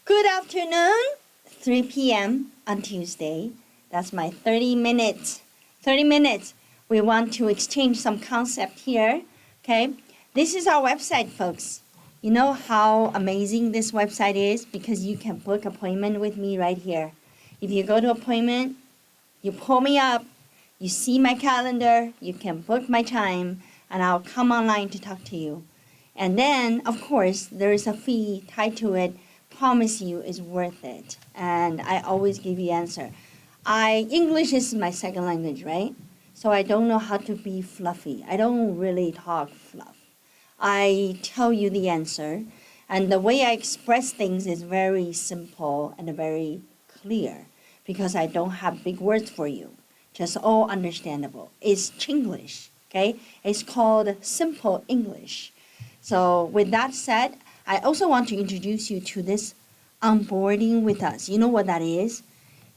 Good afternoon, 3 p.m. on Tuesday. That's my 30 minutes. 30 minutes. We want to exchange some concept here, okay? This is our website, folks. You know how amazing this website is? Because you can book appointment with me right here. If you go to appointment, you pull me up, you see my calendar, you can book my time, and I'll come online to talk to you. And then, of course, there is a fee tied to it. Promise you is worth it. And I always give you answer. English is my second language, right? So I don't know how to be fluffy. I don't really talk fluff. I tell you the answer. And the way I express things is very simple and very clear because I don't have big words for you. Just all understandable. It's Chinglish, okay? It's called simple English. So with that said, I also want to introduce you to this onboarding with us. You know what that is?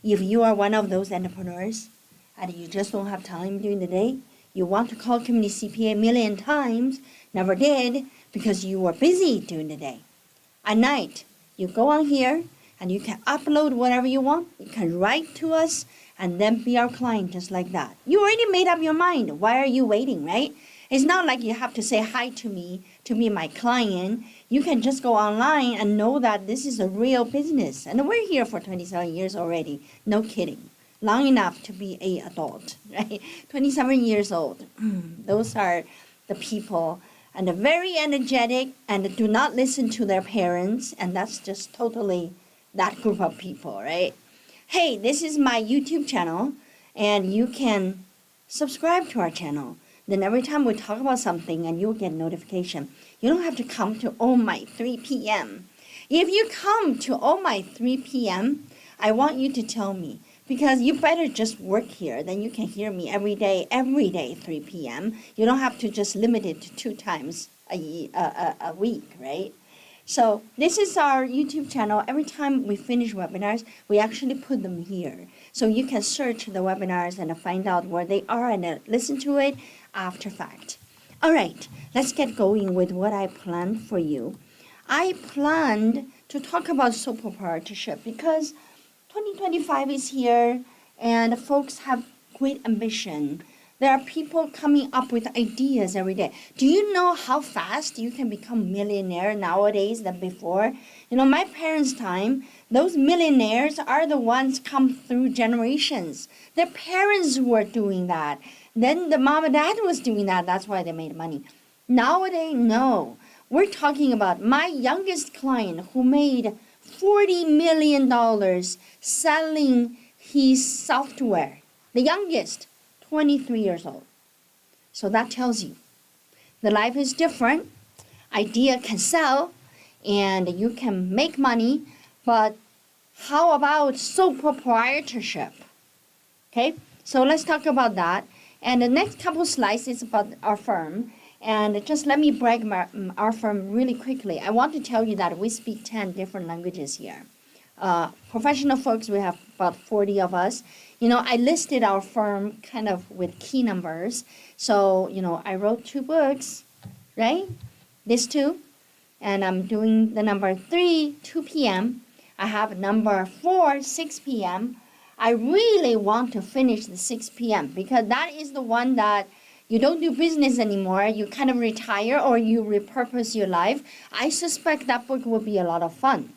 If you are one of those entrepreneurs and you just don't have time during the day, you want to call Community CPA a million times, never did because you were busy during the day. At night, you go on here and you can upload whatever you want. You can write to us and then be our client just like that. You already made up your mind. Why are you waiting, right? It's not like you have to say hi to me to be my client. You can just go online and know that this is a real business. And we're here for 27 years already. No kidding. Long enough to be an adult, right? 27 years old. Those are the people. And they're very energetic and do not listen to their parents. And that's just totally that group of people, right? Hey, this is my YouTube channel. And you can subscribe to our channel. Then every time we talk about something and you'll get notification. You don't have to come to all my 3 p.m. If you come to all my 3 p.m., I want you to tell me because you better just work here. Then you can hear me every day, 3 p.m. You don't have to just limit it to 2 times a week, right? So this is our YouTube channel. Every time we finish webinars, we actually put them here. So you can search the webinars and find out where they are and listen to it after fact. All right, let's get going with what I planned for you. I planned to talk about sole proprietorship because 2025 is here and folks have great ambition. There are people coming up with ideas every day. Do you know how fast you can become millionaire nowadays than before? You know, my parents' time, those millionaires are the ones come through generations. Their parents were doing that. Then the mom and dad was doing that. That's why they made money. Nowadays, no. We're talking about my youngest client who made $40 million selling his software. The youngest, 23 years old. So that tells you the life is different. Idea can sell and you can make money, but how about sole proprietorship? Okay, so let's talk about that. And the next couple slides is about our firm. And just let me brag our firm really quickly. I want to tell you that we speak 10 different languages here. Professional folks, we have about 40 of us. You know, I listed our firm kind of with key numbers. So, you know, I wrote 2 books, right? This 2. And I'm doing the number 3, 2 p.m. I have number 4, 6 p.m. I really want to finish the 6 p.m. because that is the one that you don't do business anymore. You kind of retire or you repurpose your life. I suspect that book will be a lot of fun.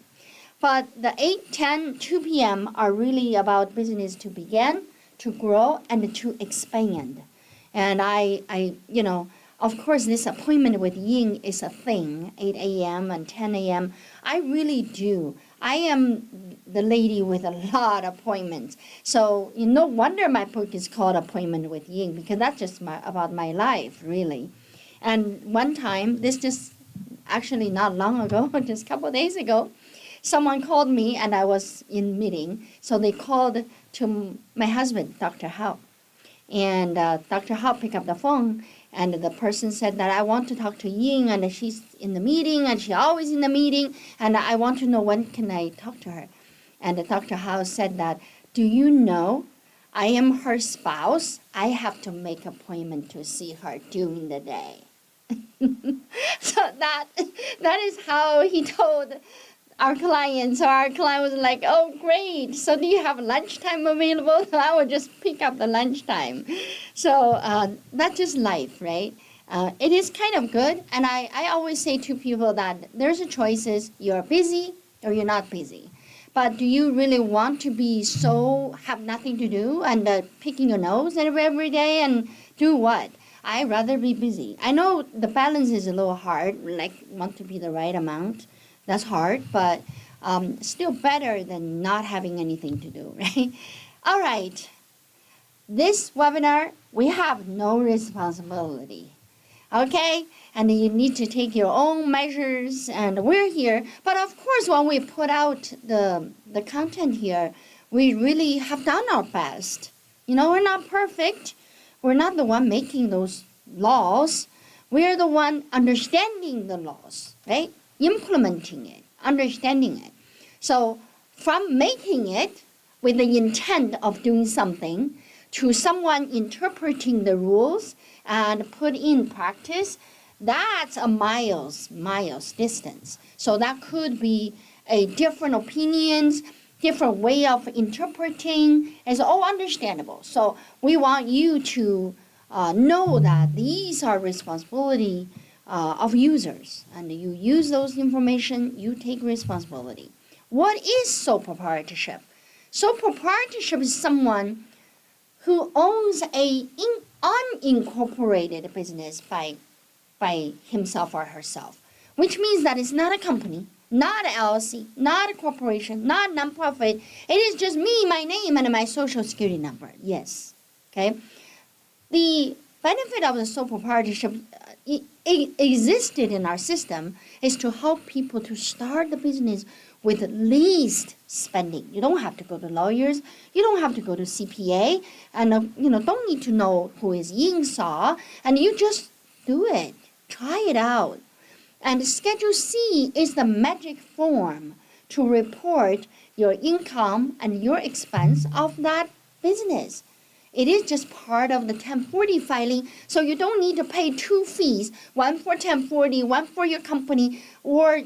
But the 8, 10, 2 p.m. are really about business to begin, to grow, and to expand. And I you know, of course, this appointment with Ying is a thing, 8 a.m. and 10 a.m. I really do. I am the lady with a lot of appointments. So no wonder my book is called Appointment with Ying because that's just about my life, really. And one time, this just actually not long ago, just a couple of days ago, someone called me and I was in meeting. So they called to my husband, Dr. Hao. And Dr. Hao picked up the phone and the person said that I want to talk to Ying and she's in the meeting and she's always in the meeting and I want to know when can I talk to her. And Dr. Hao said that, do you know I am her spouse? I have to make appointment to see her during the day. So that is how he told our client. So our client was like, oh, great. So do you have lunchtime available? So I would just pick up the lunchtime. So that's just life, right? It is kind of good. And I always say to people that there's a choices. You're busy or you're not busy. But do you really want to be have nothing to do and picking your nose every day and do what? I'd rather be busy. I know the balance is a little hard, like want to be the right amount. That's hard, but still better than not having anything to do, right? All right. This webinar, we have no responsibility. Okay? And you need to take your own measures, and we're here. But of course, when we put out the content here, we really have done our best. You know, we're not perfect. We're not the one making those laws. We're the one understanding the laws, right? Implementing it, understanding it. So from making it with the intent of doing something to someone interpreting the rules and put in practice, that's a miles distance. So that could be a different opinions, different way of interpreting. It's all understandable. So we want you to know that these are responsibility of users, and you use those information, you take responsibility. What is sole proprietorship? Sole proprietorship is someone who owns a unincorporated business by himself or herself, which means that it's not a company, not an LLC, not a corporation, not a nonprofit. It is just me, my name, and my social security number. Yes. Okay. The benefit of the sole proprietorship existed in our system is to help people to start the business with least spending. You don't have to go to lawyers. You don't have to go to CPA, and don't need to know who is Ying Sa, and you just do it. Try it out. And Schedule C is the magic form to report your income and your expense of that business. It is just part of the 1040 filing, so you don't need to pay two fees, one for 1040, one for your company, or,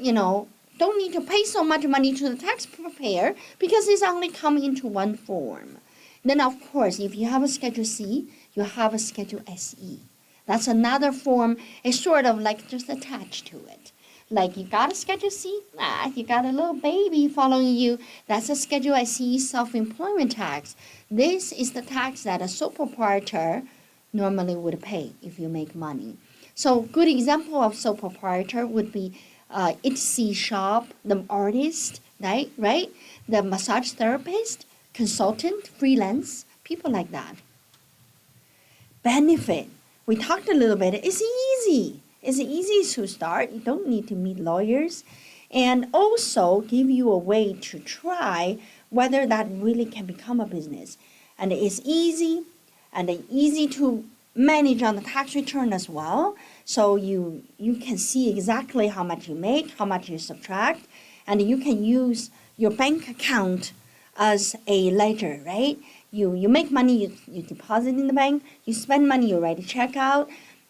don't need to pay so much money to the tax preparer because it's only come into one form. Then, of course, if you have a Schedule C, you have a Schedule SE. That's another form. It's sort of like just attached to it. Like you got a Schedule C, you got a little baby following you. That's a Schedule SE self-employment tax. This is the tax that a sole proprietor normally would pay if you make money. So good example of sole proprietor would be Etsy shop, the artist, right? The massage therapist, consultant, freelance, people like that. Benefit. We talked a little bit. It's easy. It's easy to start. You don't need to meet lawyers. And also give you a way to try whether that really can become a business. And it's easy to manage on the tax return as well. So you can see exactly how much you make, how much you subtract, and you can use your bank account as a ledger, right? You make money, you deposit in the bank, you spend money, you write a check out.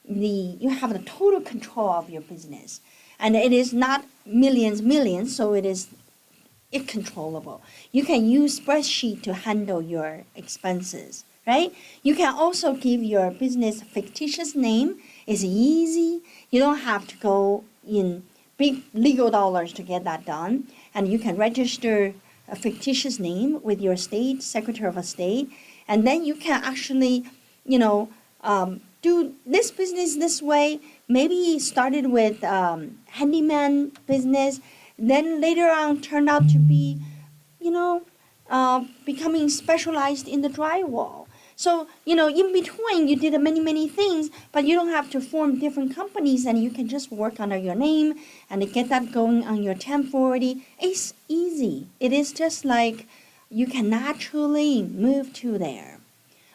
You have the total control of your business. And it is not millions, so it's controllable. You can use spreadsheet to handle your expenses, right? You can also give your business a fictitious name. It's easy. You don't have to go in big legal dollars to get that done. And you can register a fictitious name with your state, Secretary of State. And then you can actually, do this business this way. Maybe started with handyman business, then later on turned out to be, becoming specialized in the drywall. So, in between you did many things, but you don't have to form different companies, and you can just work under your name and get that going on your 1040. It's easy. It is just like you can naturally move to there.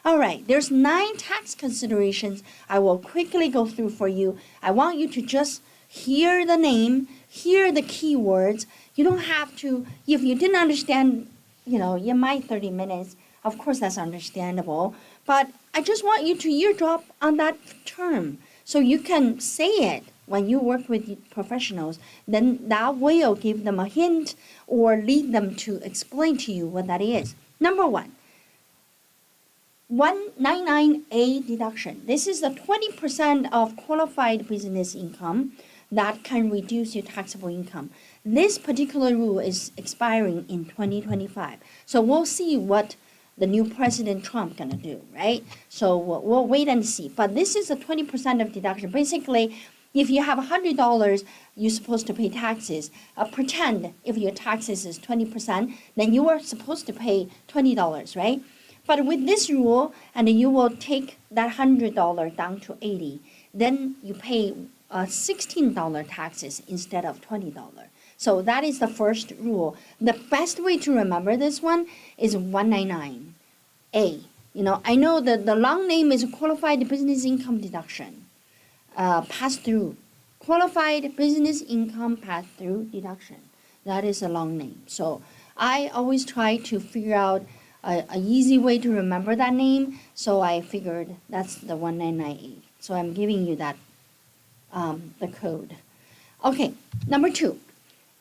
All right, there's 9 tax considerations I will quickly go through for you. I want you to just hear the name, hear the keywords. You don't have to, if you didn't understand, in my 30 minutes, of course that's understandable, but I just want you to eardrop on that term so you can say it when you work with professionals, then that will give them a hint or lead them to explain to you what that is. Number one, 199A deduction. This is the 20% of qualified business income that can reduce your taxable income. This particular rule is expiring in 2025. So we'll see what the new President Trump gonna do, right? So we'll wait and see. But this is a 20% of deduction. Basically, if you have $100, you're supposed to pay taxes. Pretend if your taxes is 20%, then you are supposed to pay $20, right? But with this rule, and you will take that $100 down to 80, then you pay $16 taxes instead of $20. So that is the first rule. The best way to remember this one is 199A. I know that the long name is Qualified Business Income Deduction, pass-through. Qualified Business Income Pass-Through Deduction. That is a long name. So I always try to figure out a easy way to remember that name. So I figured that's the 199A. So I'm giving you that, the code. Okay, number two.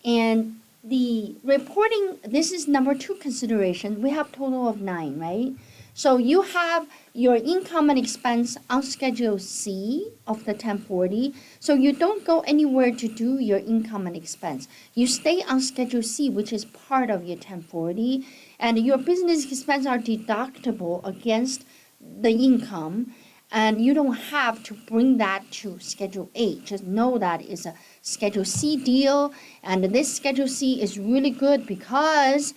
And the reporting, this is number two consideration. We have total of 9, right? So you have your income and expense on Schedule C of the 1040. So you don't go anywhere to do your income and expense. You stay on Schedule C, which is part of your 1040. And your business expenses are deductible against the income. And you don't have to bring that to Schedule A. Just know that it's a Schedule C deal. And this Schedule C is really good because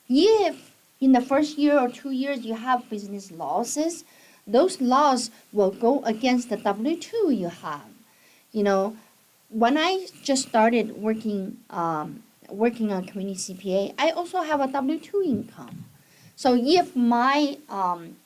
if in the first year or 2 years you have business losses, those losses will go against the W-2 you have. When I just started working on Community CPA, I also have a W-2 income. So if my,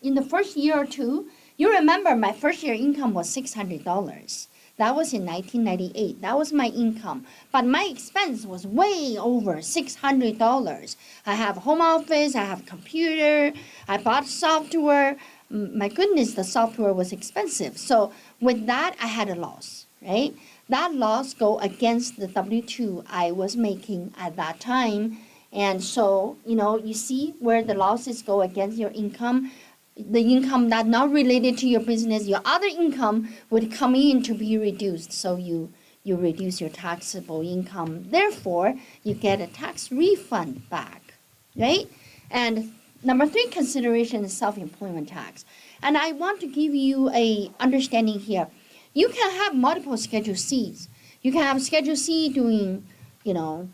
in the first year or two, you remember my first year income was $600. That was in 1998. That was my income. But my expense was way over $600. I have home office, I have computer, I bought software. My goodness, the software was expensive. So with that, I had a loss, right? That loss go against the W-2 I was making at that time. And so, you see where the losses go against your income. The income that's not related to your business, your other income would come in to be reduced. So you reduce your taxable income. Therefore, you get a tax refund back, right? And number 3 consideration is self-employment tax. And I want to give you a understanding here. You can have multiple Schedule Cs. You can have Schedule C doing the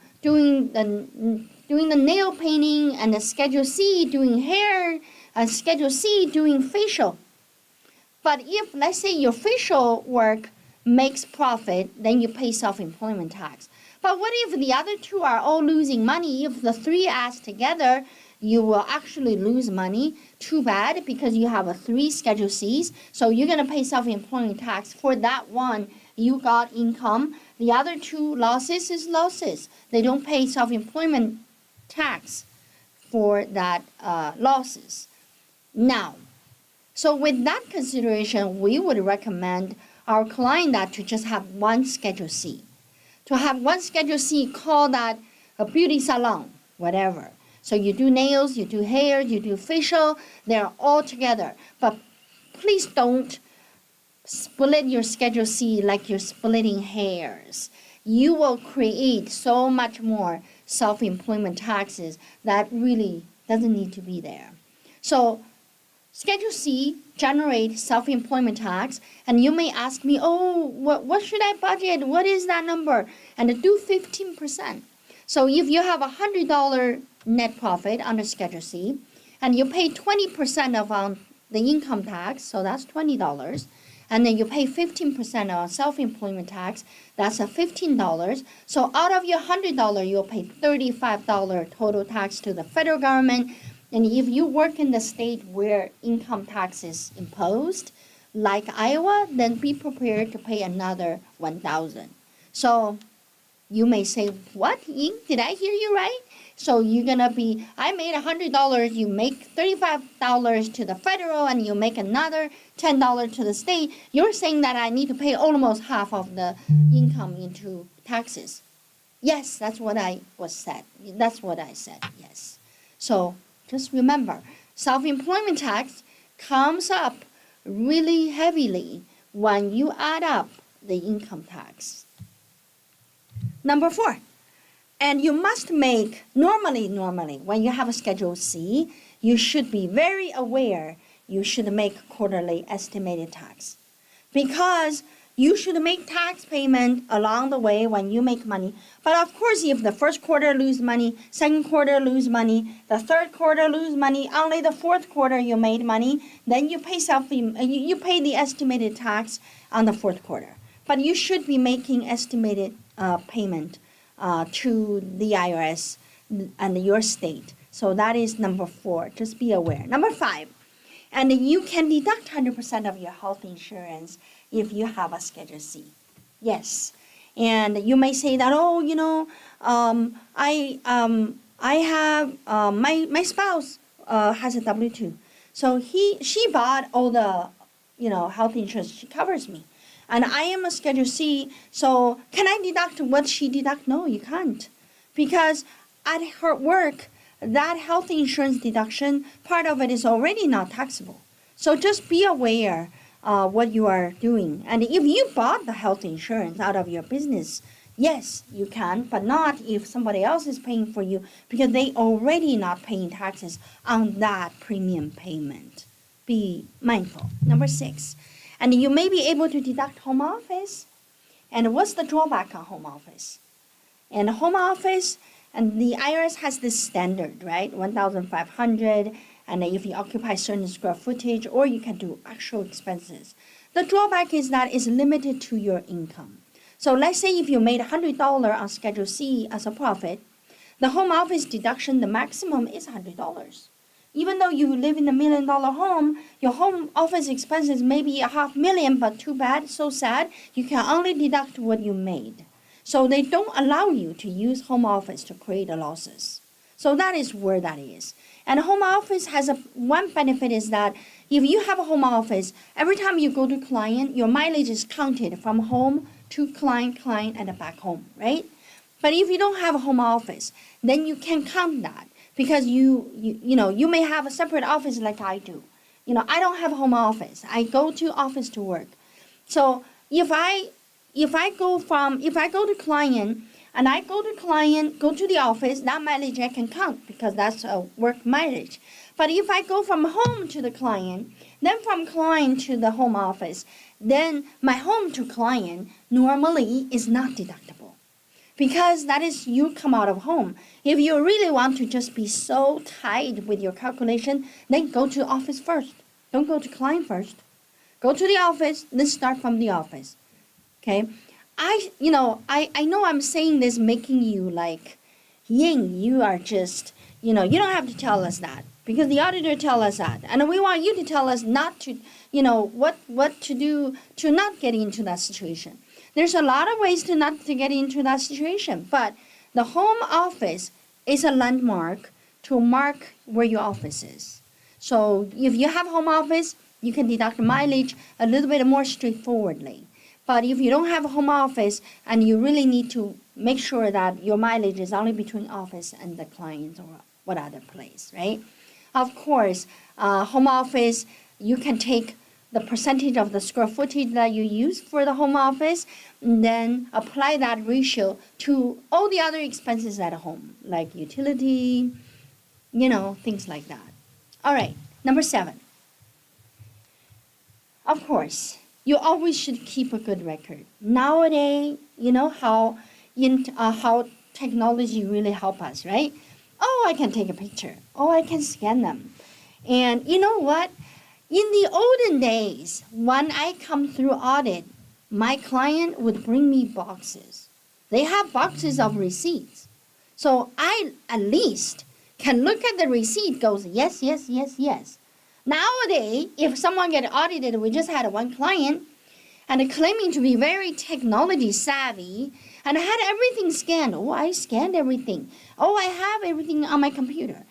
nail painting, and a Schedule C doing hair, a Schedule C doing facial. But if, let's say, your facial work makes profit, then you pay self-employment tax. But what if the other 2 are all losing money? If the 3 adds together, you will actually lose money. Too bad, because you have a 3 Schedule Cs. So you're going to pay self-employment tax for that one. You got income. The other 2 losses is losses. They don't pay self-employment tax for that losses. Now, so with that consideration, we would recommend our client that to just have one Schedule C. To have one Schedule C, call that a beauty salon, whatever. So you do nails, you do hair, you do facial, they're all together. But please don't split your Schedule C like you're splitting hairs. You will create so much more self-employment taxes that really doesn't need to be there. So Schedule C generates self-employment tax, and you may ask me, oh, what should I budget? What is that number? And do 15%. So if you have $100 net profit under Schedule C, and you pay 20% of the income tax, so that's $20, and then you pay 15% on self-employment tax, that's a $15. So out of your $100, you'll pay $35 total tax to the federal government. And if you work in the state where income tax is imposed, like Iowa, then be prepared to pay another $1,000. So You may say, what, Ying? Did I hear you right? So you're going to be, I made $100, you make $35 to the federal, and you make another $10 to the state. You're saying that I need to pay almost half of the income into taxes. Yes, that's what I said. That's what I said, yes. So just remember, self-employment tax comes up really heavily when you add up the income tax. Number 4, and you must make, normally, when you have a Schedule C, you should be very aware you should make quarterly estimated tax. Because you should make tax payment along the way when you make money. But of course, if the first quarter lose money, second quarter lose money, the third quarter lose money, only the fourth quarter you made money, then you pay you pay the estimated tax on the fourth quarter. But you should be making estimated payment to the IRS and your state. So that is number 4. Just be aware. Number 5, and you can deduct 100% of your health insurance if you have a Schedule C. Yes. And you may say that, I have, my spouse has a W-2. So she bought all the, health insurance. She covers me. And I am a Schedule C, so can I deduct what she deduct? No, you can't. Because at her work, that health insurance deduction, part of it is already not taxable. So just be aware what you are doing. And if you bought the health insurance out of your business, yes, you can, but not if somebody else is paying for you, because they already not paying taxes on that premium payment. Be mindful. Number 6. And you may be able to deduct home office. And what's the drawback on home office? And home office, and the IRS has this standard, right? 1,500, and if you occupy certain square footage, or you can do actual expenses. The drawback is that it's limited to your income. So let's say if you made $100 on Schedule C as a profit, the home office deduction, the maximum is $100. Even though you live in a $1 million home, your home office expenses may be $500,000, but too bad, so sad, you can only deduct what you made. So they don't allow you to use home office to create the losses. So that is where that is. And home office has one benefit is that if you have a home office, every time you go to client, your mileage is counted from home to client, and back home, right? But if you don't have a home office, then you can count that. Because you may have a separate office like I do. I don't have a home office. I go to office to work. So if I go to client and I go to the office, that mileage I can count because that's a work mileage. But if I go from home to the client, then from client to the home office, then my home to client normally is not deductible. Because that is you come out of home. If you really want to just be so tight with your calculation, then go to office first. Don't go to client first. Go to the office, then start from the office. Okay? I know I'm saying this making you like, Ying, you are just, you don't have to tell us that. Because the auditor tell us that. And we want you to tell us not to, what to do to not get into that situation. There's a lot of ways to not to get into that situation, but the home office is a landmark to mark where your office is. So if you have home office, you can deduct mileage a little bit more straightforwardly. But if you don't have a home office and you really need to make sure that your mileage is only between office and the client or what other place, right? Of course, home office, you can take the percentage of the square footage that you use for the home office, and then apply that ratio to all the other expenses at home, like utility, things like that. All right, number 7. Of course, you always should keep a good record. Nowadays, how technology really help us, right? Oh, I can take a picture. Oh, I can scan them. And you know what? In the olden days, when I come through audit, my client would bring me boxes. They have boxes of receipts. So I at least can look at the receipt, goes, yes, yes. Nowadays, if someone get audited, we just had one client, and claiming to be very technology savvy, and I had everything scanned. Oh, I scanned everything. Oh, I have everything on my computer.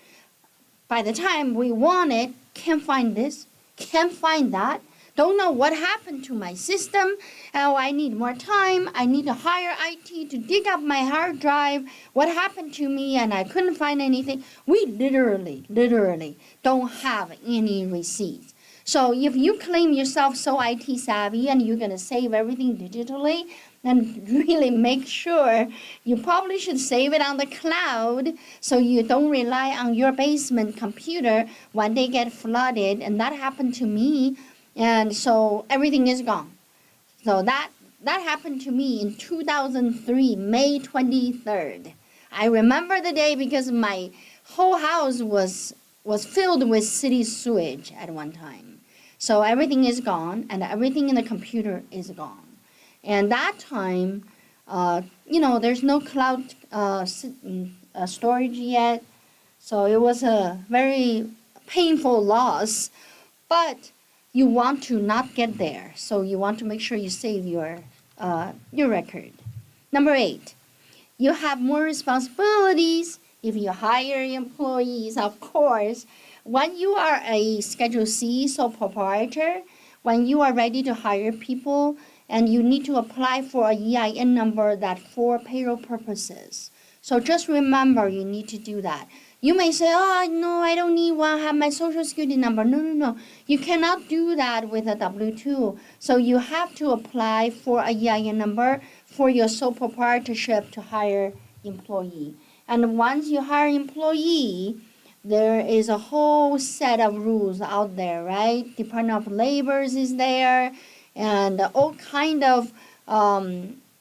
By the time we want it, can't find this, can't find that, don't know what happened to my system. Oh, I need more time. I need to hire IT to dig up my hard drive. What happened to me? And I couldn't find anything. We literally don't have any receipts. So if you claim yourself so IT savvy and you're going to save everything digitally, then really make sure you probably should save it on the cloud so you don't rely on your basement computer when they get flooded. And that happened to me. And so everything is gone. So that happened to me in 2003, May 23rd. I remember the day because my whole house was filled with city sewage at one time. So everything is gone, and everything in the computer is gone. And that time, there's no cloud storage yet. So it was a very painful loss. But you want to not get there, so you want to make sure you save your record. Number 8, you have more responsibilities if you hire employees, of course. When you are a Schedule C, sole proprietor, when you are ready to hire people, and you need to apply for a EIN number that for payroll purposes. So just remember you need to do that. You may say, oh, no, I don't need one, I have my social security number. No. You cannot do that with a W-2. So you have to apply for a EIN number for your sole proprietorship to hire employee. And once you hire employee, there is a whole set of rules out there, right? Department of Labor is there, and all kind of,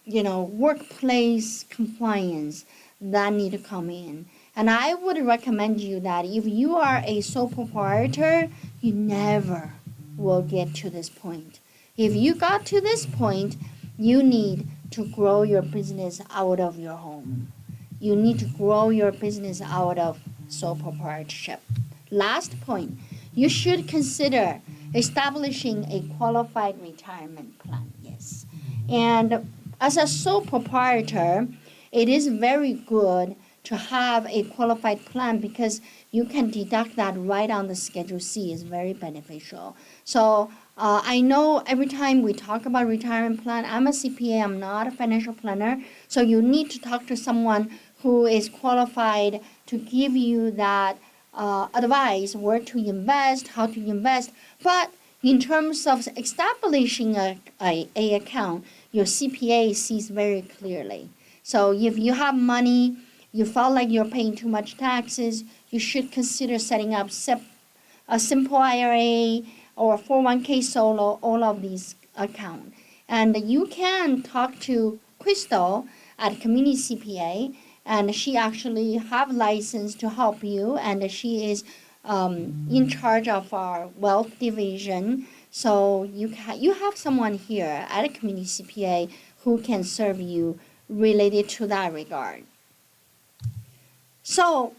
workplace compliance that need to come in. And I would recommend you that if you are a sole proprietor, you never will get to this point. If you got to this point, you need to grow your business out of your home. You need to grow your business out of sole proprietorship. Last point, you should consider establishing a qualified retirement plan. Yes. And as a sole proprietor, it is very good to have a qualified plan because you can deduct that right on the Schedule C. Is very beneficial. So I know every time we talk about retirement plan, I'm a CPA, I'm not a financial planner, so you need to talk to someone who is qualified to give you that advice, where to invest, how to invest. But in terms of establishing a account, your CPA sees very clearly. So if you have money, you felt like you're paying too much taxes, you should consider setting up a simple IRA or 401k solo, all of these accounts. And you can talk to Crystal at Community CPA, and she actually have license to help you, and she is in charge of our wealth division. So you have someone here at a Community CPA who can serve you related to that regard. So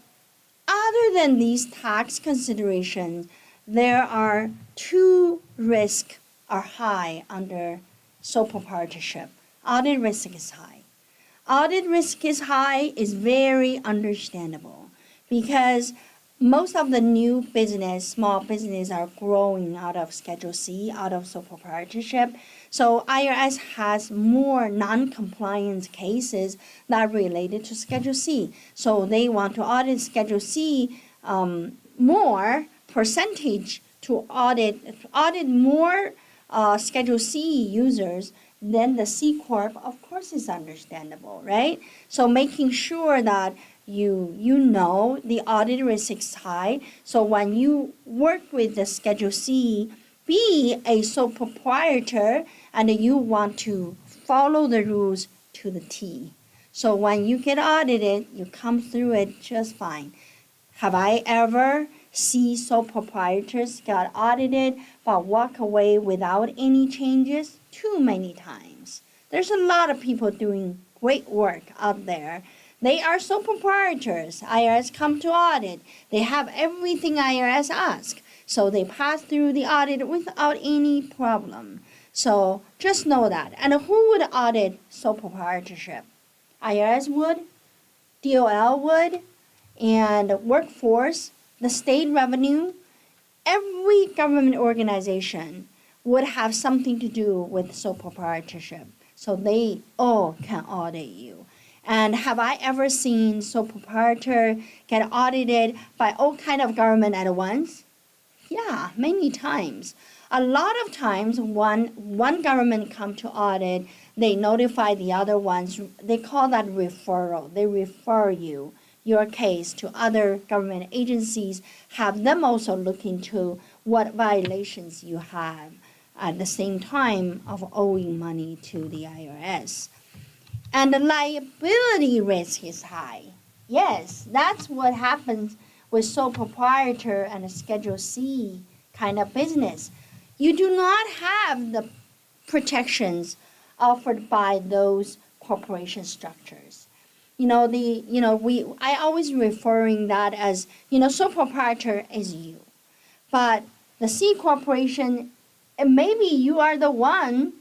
other than these tax considerations, there are two risks are high under sole proprietorship. Audit risk is high. Audit risk is high is very understandable because most of the new business, small business are growing out of Schedule C, out of sole proprietorship. So IRS has more non-compliance cases that are related to Schedule C. So they want to audit Schedule C more percentage to audit more Schedule C users than the C Corp. Of course, is understandable, right? So making sure that you know the audit risk is high. So when you work with the Schedule C, be a sole proprietor and you want to follow the rules to the T. So when you get audited, you come through it just fine. Have I ever seen sole proprietors got audited but walk away without any changes? Too many times. There's a lot of people doing great work out there. They are sole proprietors. IRS come to audit. They have everything IRS asks. So they pass through the audit without any problem. So just know that. And who would audit sole proprietorship? IRS would, DOL would, and workforce, the state revenue, every government organization would have something to do with sole proprietorship. So they all can audit you. And have I ever seen sole proprietor get audited by all kind of government at once? Yeah, many times. A lot of times when one government come to audit, they notify the other ones. They call that referral. They refer your case to other government agencies, have them also look into what violations you have at the same time of owing money to the IRS. And the liability risk is high. Yes, that's what happens with sole proprietor and a Schedule C kind of business. You do not have the protections offered by those corporation structures. I always referring that as, sole proprietor is you. But the C corporation, maybe you are the one,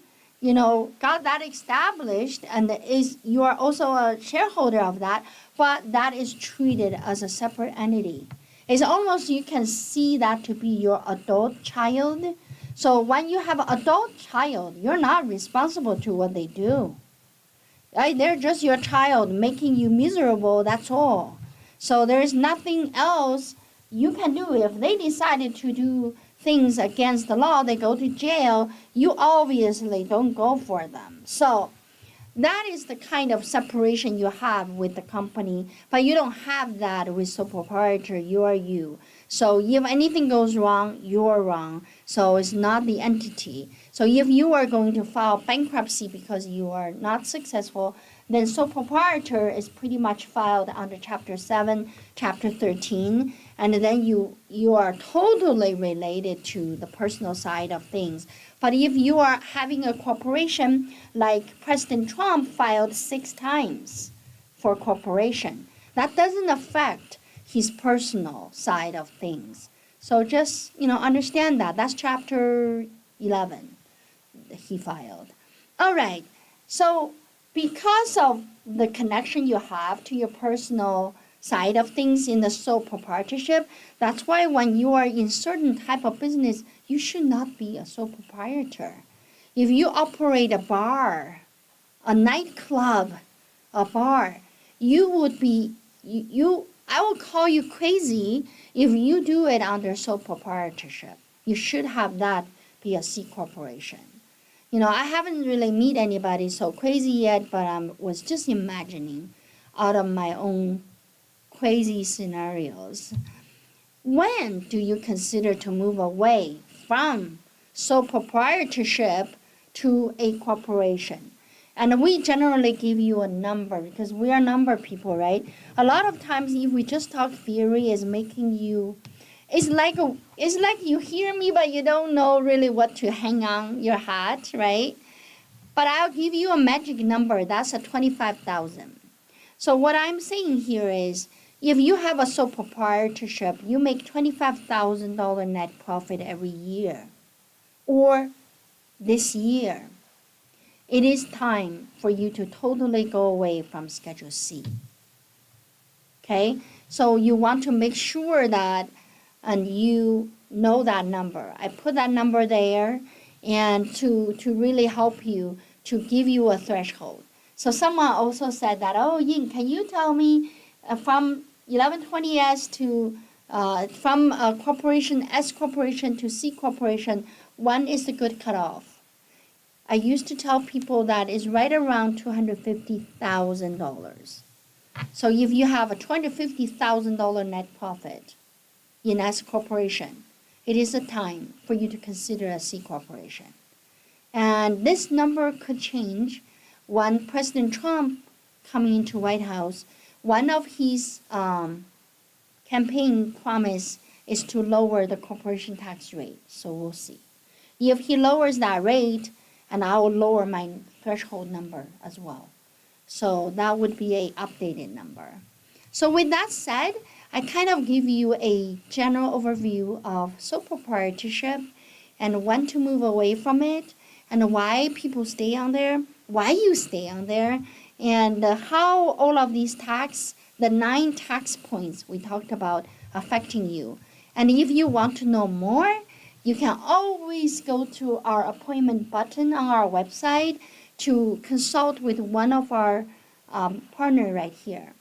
got that established and you are also a shareholder of that, but that is treated as a separate entity. It's almost, you can see that to be your adult child. So when you have an adult child, you're not responsible to what they do. Right? They're just your child making you miserable, that's all. So there's nothing else you can do. If they decided to do things against the law, they go to jail, you obviously don't go for them. So that is the kind of separation you have with the company, but you don't have that with sole proprietor. You are you. So if anything goes wrong, you're wrong. So it's not the entity. So if you are going to file bankruptcy because you are not successful, then sole proprietor is pretty much filed under Chapter 7, Chapter 13, and then you are totally related to the personal side of things. But if you are having a corporation, like President Trump filed 6 times for corporation, that doesn't affect his personal side of things. So just, understand that. That's Chapter 11 he filed. All right. So because of the connection you have to your personal side of things in the sole proprietorship, that's why when you are in certain type of business, you should not be a sole proprietor. If you operate a bar, a nightclub, a bar, you would be, I will call you crazy if you do it under sole proprietorship. You should have that be a C corporation. I haven't really met anybody so crazy yet, but I was just imagining out of my own crazy scenarios. When do you consider to move away from sole proprietorship to a corporation? And we generally give you a number because we are number people, right? A lot of times if we just talk theory, is making you, it's like you hear me but you don't know really what to hang on your hat, right? But I'll give you a magic number, that's a 25,000. So what I'm saying here is, if you have a sole proprietorship, you make $25,000 net profit every year, or this year, it is time for you to totally go away from Schedule C. Okay? So you want to make sure that, and you know that number. I put that number there and to really help you, to give you a threshold. So someone also said that, oh, Ying, can you tell me from 1120S to from a corporation, S corporation to C corporation, when is the good cutoff? I used to tell people that is right around $250,000. So if you have a $250,000 net profit in S corporation, it is a time for you to consider a C corporation. And this number could change when President Trump coming into White House. One of his campaign promise is to lower the corporation tax rate. So we'll see. If he lowers that rate, and I will lower my threshold number as well. So that would be an updated number. So with that said, I kind of give you a general overview of sole proprietorship and when to move away from it. and why people stay on there, why you stay on there, and how all of these the 9 tax points we talked about affecting you. And if you want to know more, you can always go to our appointment button on our website to consult with one of our partner right here.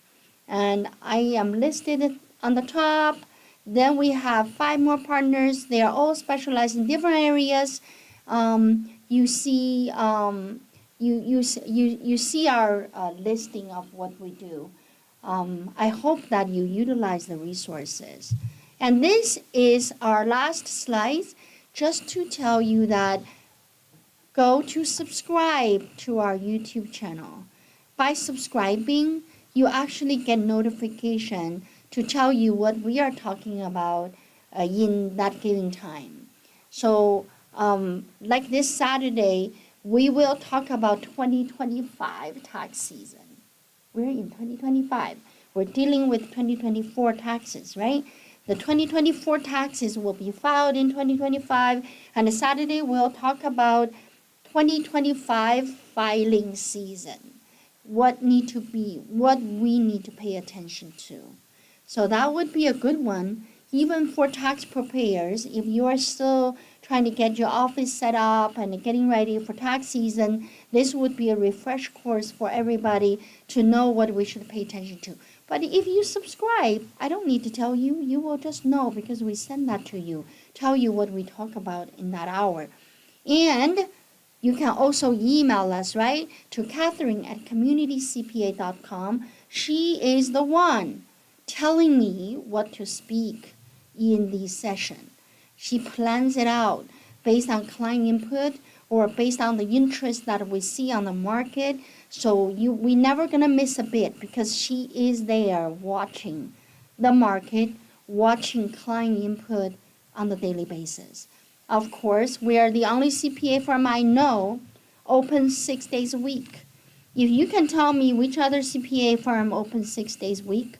And I am listed on the top. Then we have 5 more partners. They are all specialized in different areas. You see our listing of what we do. I hope that you utilize the resources. And this is our last slide, just to tell you that go to subscribe to our YouTube channel. By subscribing, you actually get notification to tell you what we are talking about in that given time. So like this Saturday, we will talk about 2025 tax season. We're in 2025. We're dealing with 2024 taxes, right? The 2024 taxes will be filed in 2025, and Saturday we'll talk about 2025 filing season. What we need to pay attention to. So that would be a good one, even for tax preparers. If you are still trying to get your office set up and getting ready for tax season, this would be a refresh course for everybody to know what we should pay attention to. But if you subscribe, I don't need to tell you. You will just know because we send that to you, tell you what we talk about in that hour. And you can also email us, right, to Catherine at communitycpa.com. She is the one telling me what to speak in the session. She plans it out based on client input or based on the interest that we see on the market. So we're never going to miss a bit because she is there watching the market, watching client input on the daily basis. Of course, we are the only CPA firm I know open 6 days a week. If you can tell me which other CPA firm opens 6 days a week,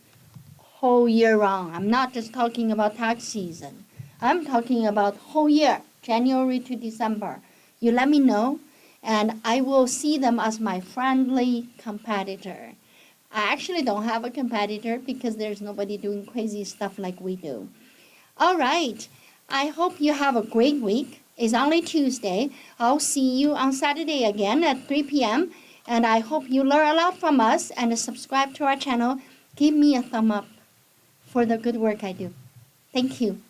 whole year round. I'm not just talking about tax season. I'm talking about whole year, January to December. You let me know, and I will see them as my friendly competitor. I actually don't have a competitor because there's nobody doing crazy stuff like we do. All right. I hope you have a great week. It's only Tuesday. I'll see you on Saturday again at 3 p.m. And I hope you learn a lot from us and subscribe to our channel. Give me a thumb up for the good work I do. Thank you.